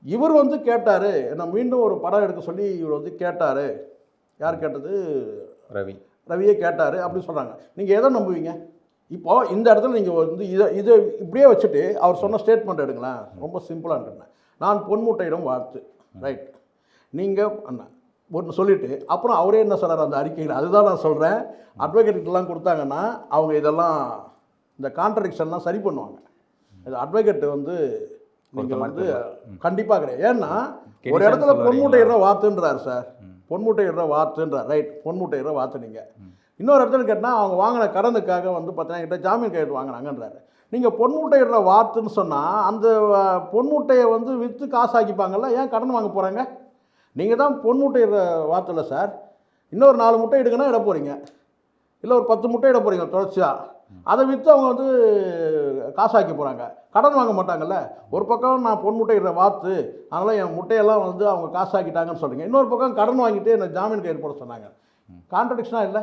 இவர் வந்து கேட்டார், என்ன மீண்டும் ஒரு படம் எடுக்க சொல்லி இவர் வந்து கேட்டார். யார் கேட்டது? ரவி. ரவியே கேட்டார் அப்படின்னு சொல்கிறாங்க. நீங்கள் எதை நம்புவீங்க? இப்போது இந்த இடத்துல நீங்கள் வந்து இதை இப்படியே வச்சுட்டு அவர் சொன்ன ஸ்டேட்மெண்ட் எடுங்களேன். ரொம்ப சிம்பிளாக நான் பொன்முட்டையிடம் வாழ்த்து. ரைட். நீங்கள் அண்ணா ஒன்று சொல்லிவிட்டு அப்புறம் அவரே என்ன சொல்கிறார் அந்த அறிக்கையில், அதுதான் நான் சொல்கிறேன். அட்வொகேட்டுக்கெல்லாம் கொடுத்தாங்கன்னா அவங்க இதெல்லாம் இந்த கான்ட்ரடிக்ஷன்லாம் சரி பண்ணுவாங்க. இது அட்வொகேட் வந்து நீங்கள் வந்து கண்டிப்பாக கிடையாது. ஏன்னா ஒரு இடத்துல பொன்முட்டையிடுற வாத்துன்றார் சார். பொன்முட்டையிடுற வாத்துன்றார். ரைட். பொன்முட்டையிடுற வாத்து நீங்கள். இன்னொரு இடத்துல கேட்டால் அவங்க வாங்கின கடனுக்காக வந்து பார்த்தீங்கன்னா கிட்ட ஜாமீன் கையெழுத்து வாங்கினாங்கன்றாரு. நீங்கள் பொன்முட்டையிடுற வாத்துன்னு சொன்னால் அந்த பொன்முட்டையை வந்து விற்று காசாக்கிப்பாங்கல்ல, ஏன் கடன் வாங்க போகிறாங்க? நீங்கள் தான் பொன்முட்டையிடுற வாத்து இல்லை சார். இன்னொரு 4 முட்டை எடுக்கணும் இட போகிறீங்க, இல்லை ஒரு 10 முட்டை இட போகிறீங்க தொடர்ச்சியாக. அதை விற்று அவங்க வந்து காசாக்கி போகிறாங்க, கடன் வாங்க மாட்டாங்கல்ல. ஒரு பக்கம் நான் பொன்முட்டையிடுற வாத்து, அதனால் என் முட்டையெல்லாம் வந்து அவங்க காசாக்கிட்டாங்கன்னு சொல்கிறீங்க. இன்னொரு பக்கம் கடன் வாங்கிட்டு என்னை ஜாமீன் கையெழுத்து போட சொன்னாங்க. கான்ட்ரடிக்ஷனாக இல்லை?